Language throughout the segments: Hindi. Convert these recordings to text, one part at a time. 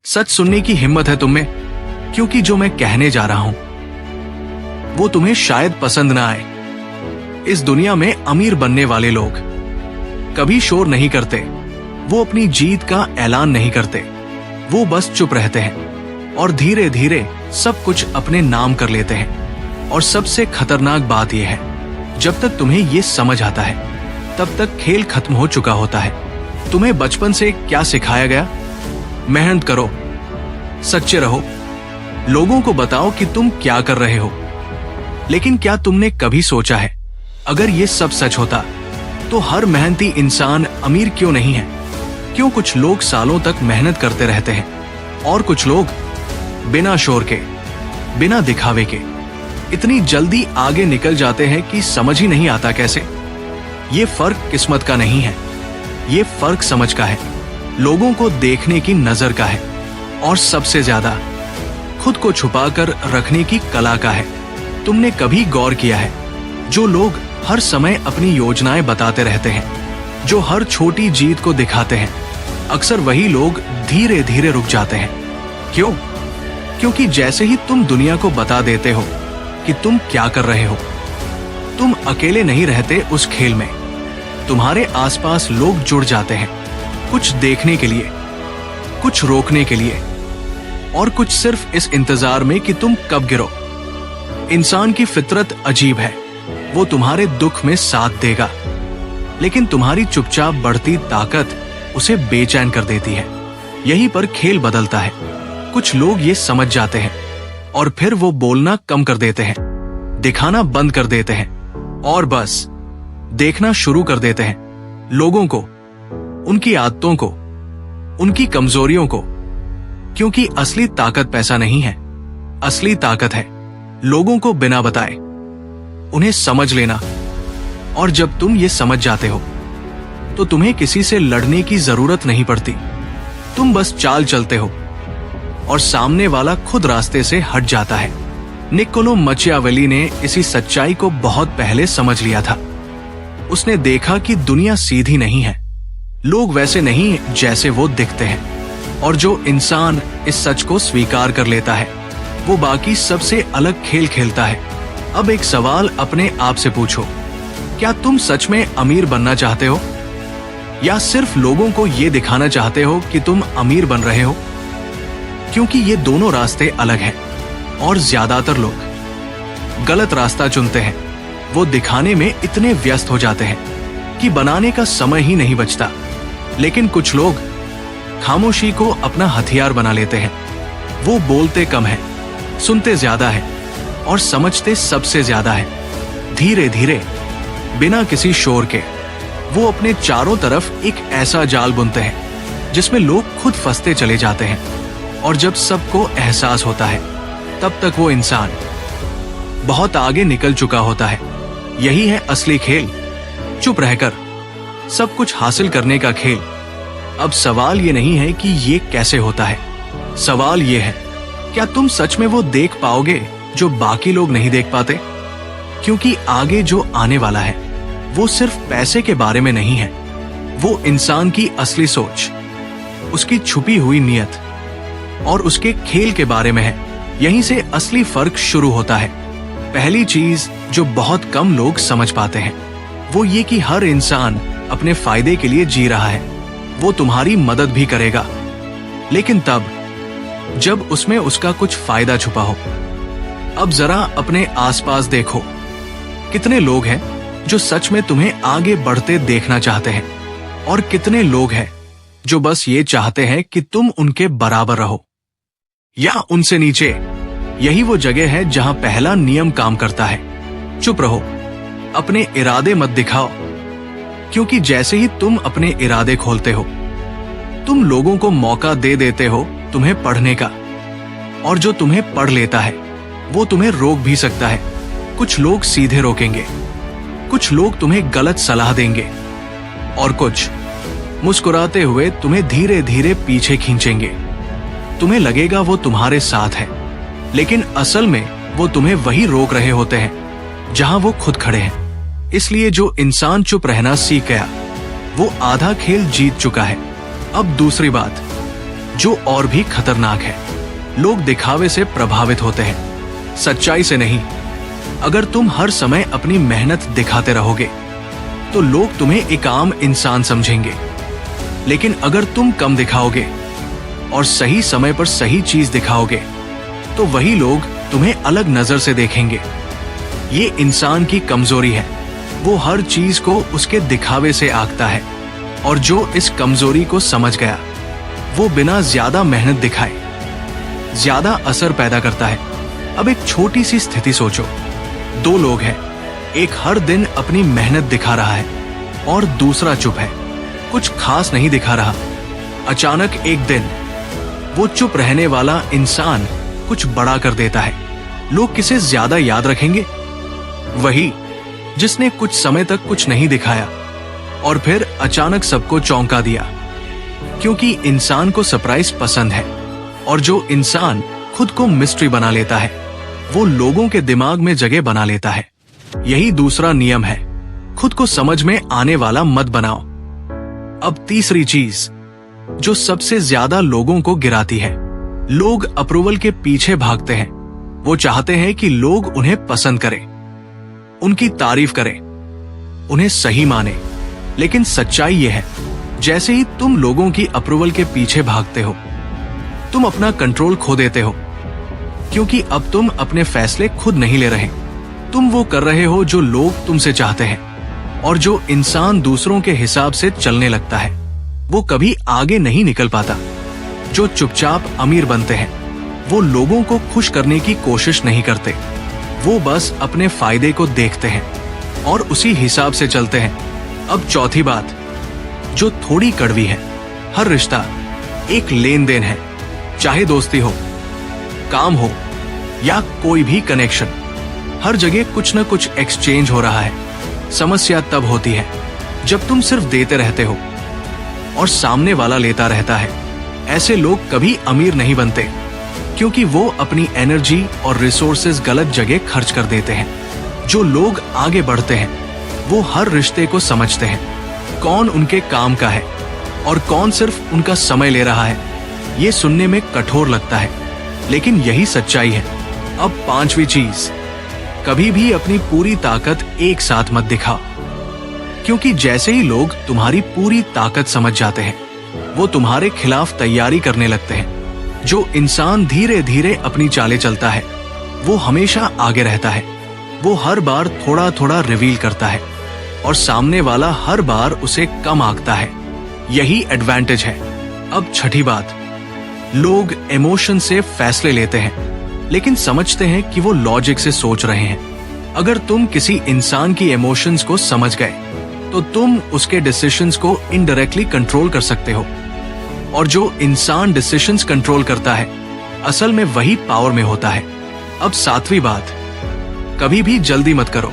सच सुनने की हिम्मत है तुम में, क्योंकि जो मैं कहने जा रहा हूं वो तुम्हें शायद पसंद ना आए। इस दुनिया में अमीर बनने वाले लोग कभी शोर नहीं करते, वो अपनी जीत का ऐलान नहीं करते, वो बस चुप रहते हैं और धीरे धीरे सब कुछ अपने नाम कर लेते हैं। और सबसे खतरनाक बात यह है, जब तक तुम्हें ये समझ आता है तब तक खेल खत्म हो चुका होता है। तुम्हें बचपन से क्या सिखाया गया? मेहनत करो, सच्चे रहो, लोगों को बताओ कि तुम क्या कर रहे हो। लेकिन क्या तुमने कभी सोचा है, अगर ये सब सच होता तो हर मेहनती इंसान अमीर क्यों नहीं है? क्यों कुछ लोग सालों तक मेहनत करते रहते हैं और कुछ लोग बिना शोर के, बिना दिखावे के इतनी जल्दी आगे निकल जाते हैं कि समझ ही नहीं आता कैसे? ये फर्क किस्मत का नहीं है, ये फर्क समझ का है, लोगों को देखने की नजर का है और सबसे ज्यादा खुद को छुपाकर रखने की कला का है। तुमने कभी गौर किया है, जो लोग हर समय अपनी योजनाएं बताते रहते हैं, जो हर छोटी जीत को दिखाते हैं, अक्सर वही लोग धीरे धीरे रुक जाते हैं। क्यों? क्योंकि जैसे ही तुम दुनिया को बता देते हो कि तुम क्या कर रहे हो, तुम अकेले नहीं रहते उस खेल में। तुम्हारे आसपास लोग जुड़ जाते हैं, कुछ देखने के लिए, कुछ रोकने के लिए और कुछ सिर्फ इस इंतजार में कि तुम कब गिरो। इंसान की फितरत अजीब है, वो तुम्हारे दुख में साथ देगा, लेकिन तुम्हारी चुपचाप बढ़ती ताकत उसे बेचैन कर देती है। यहीं पर खेल बदलता है। कुछ लोग ये समझ जाते हैं और फिर वो बोलना कम कर देते हैं, दिखाना बंद कर देते हैं और बस देखना शुरू कर देते हैं लोगों को, उनकी आदतों को, उनकी कमजोरियों को। क्योंकि असली ताकत पैसा नहीं है, असली ताकत है लोगों को बिना बताए उन्हें समझ लेना। और जब तुम ये समझ जाते हो तो तुम्हें किसी से लड़ने की जरूरत नहीं पड़ती, तुम बस चाल चलते हो और सामने वाला खुद रास्ते से हट जाता है। निकोलो मचियावेली ने इसी सच्चाई को बहुत पहले समझ लिया था। उसने देखा कि दुनिया सीधी नहीं है, लोग वैसे नहीं जैसे वो दिखते हैं, और जो इंसान इस सच को स्वीकार कर लेता है वो बाकी सबसे अलग खेल खेलता है। अब एक सवाल अपने आप से पूछो, क्या तुम सच में अमीर बनना चाहते हो या सिर्फ लोगों को ये दिखाना चाहते हो कि तुम अमीर बन रहे हो? क्योंकि ये दोनों रास्ते अलग हैं और ज्यादातर लोग गलत रास्ता चुनते हैं। वो दिखाने में इतने व्यस्त हो जाते हैं कि बनाने का समय ही नहीं बचता। लेकिन कुछ लोग खामोशी को अपना हथियार बना लेते हैं। वो बोलते कम है, सुनते ज्यादा है और समझते सबसे ज्यादा है। धीरे धीरे, बिना किसी शोर के, वो अपने चारों तरफ एक ऐसा जाल बुनते हैं जिसमें लोग खुद फंसते चले जाते हैं। और जब सबको एहसास होता है तब तक वो इंसान बहुत आगे निकल चुका होता है। यही है असली खेल, चुप रहकर सब कुछ हासिल करने का खेल। अब सवाल ये नहीं है कि ये कैसे होता है, सवाल ये है, क्या तुम सच में वो देख पाओगे जो बाकी लोग नहीं देख पाते? क्योंकि आगे जो आने वाला है वो सिर्फ पैसे के बारे में नहीं है, वो इंसान की असली सोच, उसकी छुपी हुई नीयत और उसके खेल के बारे में है। यहीं से असली फर्क शुरू होता है। पहली चीज जो बहुत कम लोग समझ पाते हैं वो ये कि हर इंसान अपने फायदे के लिए जी रहा है। वो तुम्हारी मदद भी करेगा, लेकिन तब जब उसमें उसका कुछ फायदा छुपा हो। अब जरा अपने आसपास देखो, कितने लोग हैं जो सच में तुम्हें आगे बढ़ते देखना चाहते हैं और कितने लोग हैं जो बस ये चाहते हैं कि तुम उनके बराबर रहो या उनसे नीचे। यही वो जगह है जहां पहला नियम काम करता है, चुप रहो, अपने इरादे मत दिखाओ। क्योंकि जैसे ही तुम अपने इरादे खोलते हो, तुम लोगों को मौका दे देते हो तुम्हें पढ़ने का, और जो तुम्हें पढ़ लेता है वो तुम्हें रोक भी सकता है। कुछ लोग सीधे रोकेंगे, कुछ लोग तुम्हें गलत सलाह देंगे और कुछ मुस्कुराते हुए तुम्हें धीरे धीरे पीछे खींचेंगे। तुम्हें लगेगा वो तुम्हारे साथ है, लेकिन असल में वो तुम्हें वही रोक रहे होते हैं जहां वो खुद खड़े हैं। इसलिए जो इंसान चुप रहना सीख गया वो आधा खेल जीत चुका है। अब दूसरी बात, जो और भी खतरनाक है। लोग दिखावे से प्रभावित होते हैं, सच्चाई से नहीं। अगर तुम हर समय अपनी मेहनत दिखाते रहोगे तो लोग तुम्हें एक आम इंसान समझेंगे। लेकिन अगर तुम कम दिखाओगे और सही समय पर सही चीज दिखाओगे तो वही लोग तुम्हें अलग नजर से देखेंगे। ये इंसान की कमजोरी है, वो हर चीज को उसके दिखावे से आंकता है, और जो इस कमजोरी को समझ गया वो बिना ज्यादा मेहनत दिखाए ज्यादा असर पैदा करता है। अब एक छोटी सी स्थिति सोचो, दो लोग हैं, एक हर दिन अपनी मेहनत दिखा रहा है और दूसरा चुप है, कुछ खास नहीं दिखा रहा। अचानक एक दिन वो चुप रहने वाला इंसान कुछ बड़ा कर देता है। लोग किसे ज्यादा याद रखेंगे? वही जिसने कुछ समय तक कुछ नहीं दिखाया और फिर अचानक सबको चौंका दिया। क्योंकि इंसान को सरप्राइज पसंद है, और जो इंसान खुद को मिस्ट्री बना लेता है वो लोगों के दिमाग में जगह बना लेता है। यही दूसरा नियम है, खुद को समझ में आने वाला मत बनाओ। अब तीसरी चीज जो सबसे ज्यादा लोगों को गिराती है, लोग अप्रूवल के पीछे भागते हैं। वो चाहते हैं कि लोग उन्हें पसंद करें, उनकी तारीफ करें, उन्हें सही माने। लेकिन सच्चाई यह है, जैसे ही तुम लोगों की अप्रूवल के पीछे भागते हो तुम अपना कंट्रोल खो देते हो। क्योंकि अब तुम अपने फैसले खुद नहीं ले रहे, तुम वो कर रहे हो जो लोग तुमसे चाहते हैं। और जो इंसान दूसरों के हिसाब से चलने लगता है वो कभी आगे नहीं निकल पाता। जो चुपचाप अमीर बनते हैं वो लोगों को खुश करने की कोशिश नहीं करते, वो बस अपने फायदे को देखते हैं और उसी हिसाब से चलते हैं। अब चौथी बात जो थोड़ी कड़वी है, हर रिश्ता एक लेन देन है, चाहे दोस्ती हो, काम हो या कोई भी कनेक्शन। हर जगह कुछ न कुछ एक्सचेंज हो रहा है। समस्या तब होती है जब तुम सिर्फ देते रहते हो और सामने वाला लेता रहता है। ऐसे लोग कभी अमीर नहीं बनते, क्योंकि वो अपनी एनर्जी और रिसोर्सेज गलत जगह खर्च कर देते हैं। जो लोग आगे बढ़ते हैं वो हर रिश्ते को समझते हैं, कौन उनके काम का है और कौन सिर्फ उनका समय ले रहा है। ये सुनने में कठोर लगता है, लेकिन यही सच्चाई है। अब पांचवी चीज, कभी भी अपनी पूरी ताकत एक साथ मत दिखाओ। क्योंकि जैसे ही लोग तुम्हारी पूरी ताकत समझ जाते हैं वो तुम्हारे खिलाफ तैयारी करने लगते हैं। जो इंसान धीरे धीरे अपनी चालें चलता है वो हमेशा आगे रहता है। वो हर बार थोड़ा थोड़ा रिवील करता है और सामने वाला हर बार उसे कम आंकता है। यही एडवांटेज है। अब छठी बात, लोग इमोशन से फैसले लेते हैं लेकिन समझते हैं कि वो लॉजिक से सोच रहे हैं। अगर तुम किसी इंसान की इमोशंस को समझ गए तो तुम उसके डिसीजंस को इनडायरेक्टली कंट्रोल कर सकते हो। और जो इंसान डिसीजंस कंट्रोल करता है असल में वही पावर में होता है। अब सातवीं बात, कभी भी जल्दी मत करो।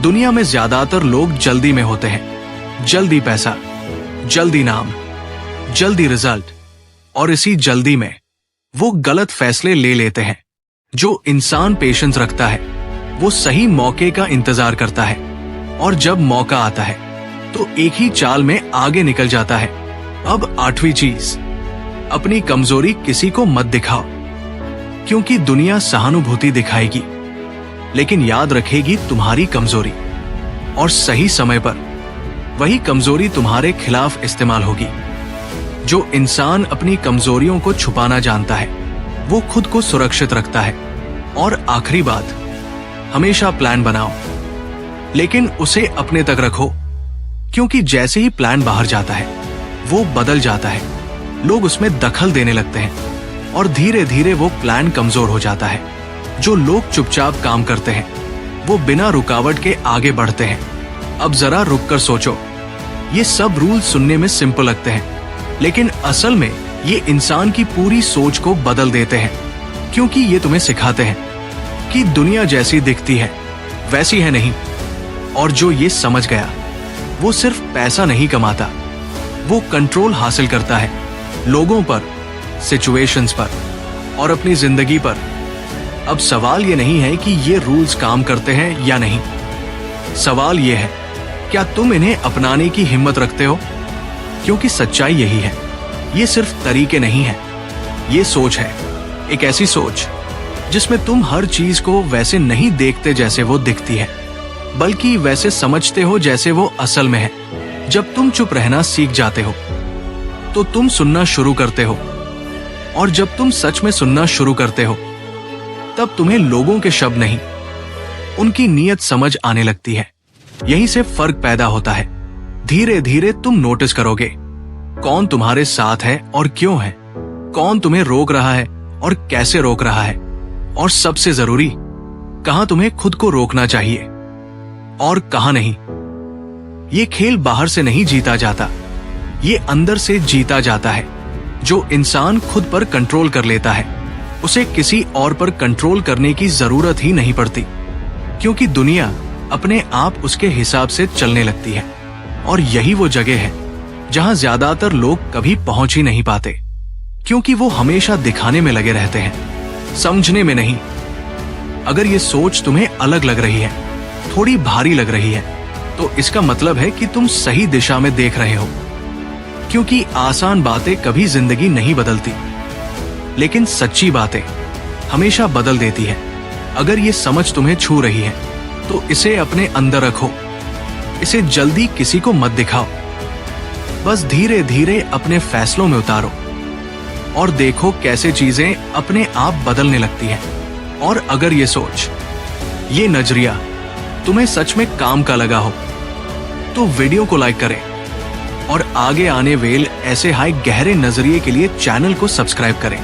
दुनिया में ज्यादातर लोग जल्दी में होते हैं। जल्दी पैसा, जल्दी नाम, जल्दी रिजल्ट, और इसी जल्दी में वो गलत फैसले ले लेते हैं। जो इंसान पेशेंस रखता है वो सही मौके का इंतजार करता है, और जब मौका आता है तो एक ही चाल में आगे निकल जाता है। अब आठवीं चीज, अपनी कमजोरी किसी को मत दिखाओ। क्योंकि दुनिया सहानुभूति दिखाएगी लेकिन याद रखेगी तुम्हारी कमजोरी, और सही समय पर वही कमजोरी तुम्हारे खिलाफ इस्तेमाल होगी। जो इंसान अपनी कमजोरियों को छुपाना जानता है वो खुद को सुरक्षित रखता है। और आखिरी बात, हमेशा प्लान बनाओ लेकिन उसे अपने तक रखो। क्योंकि जैसे ही प्लान बाहर जाता है वो बदल जाता है, लोग उसमें दखल देने लगते हैं और धीरे धीरे वो प्लान कमजोर हो जाता है। जो लोग चुपचाप काम करते हैं वो बिना रुकावट के आगे बढ़ते हैं। अब जरा रुक कर सोचो, ये सब रूल सुनने में सिंपल लगते हैं लेकिन असल में ये इंसान की पूरी सोच को बदल देते हैं। क्योंकि ये तुम्हें सिखाते हैं कि दुनिया जैसी दिखती है वैसी है नहीं। और जो ये समझ गया वो सिर्फ पैसा नहीं कमाता, वो कंट्रोल हासिल करता है लोगों पर, सिचुएशंस पर और अपनी जिंदगी पर। अब सवाल ये नहीं है कि ये रूल्स काम करते हैं या नहीं, सवाल ये है क्या तुम इन्हें अपनाने की हिम्मत रखते हो। क्योंकि सच्चाई यही है, ये सिर्फ तरीके नहीं है, ये सोच है। एक ऐसी सोच जिसमें तुम हर चीज को वैसे नहीं देखते जैसे वो दिखती है, बल्कि वैसे समझते हो जैसे वो असल में है। जब तुम चुप रहना सीख जाते हो तो तुम सुनना शुरू करते हो, और जब तुम सच में सुनना शुरू करते हो तब तुम्हें लोगों के शब्द नहीं, उनकी नीयत समझ आने लगती है। यहीं से फर्क पैदा होता है। धीरे धीरे तुम नोटिस करोगे कौन तुम्हारे साथ है और क्यों है, कौन तुम्हें रोक रहा है और कैसे रोक रहा है, और सबसे जरूरी कहां तुम्हें खुद को रोकना चाहिए और कहां नहीं। ये खेल बाहर से नहीं जीता जाता, ये अंदर से जीता जाता है। जो इंसान खुद पर कंट्रोल कर लेता है उसे किसी और पर कंट्रोल करने की जरूरत ही नहीं पड़ती, क्योंकि दुनिया अपने आप उसके हिसाब से चलने लगती है। और यही वो जगह है जहां ज्यादातर लोग कभी पहुंच ही नहीं पाते, क्योंकि वो हमेशा दिखाने में लगे रहते हैं, समझने में नहीं। अगर ये सोच तुम्हें अलग लग रही है, थोड़ी भारी लग रही है, तो इसका मतलब है कि तुम सही दिशा में देख रहे हो। क्योंकि आसान बातें कभी जिंदगी नहीं बदलती, लेकिन सच्ची बातें हमेशा बदल देती है। अगर ये समझ तुम्हें छू रही है तो इसे अपने अंदर रखो, इसे जल्दी किसी को मत दिखाओ। बस धीरे धीरे अपने फैसलों में उतारो और देखो कैसे चीजें अपने आप बदलने लगती हैं। और अगर ये सोच, ये नजरिया तुम्हें सच में काम का लगा हो तो वीडियो को लाइक करें, और आगे आने वाले ऐसे हाई गहरे नजरिए के लिए चैनल को सब्सक्राइब करें।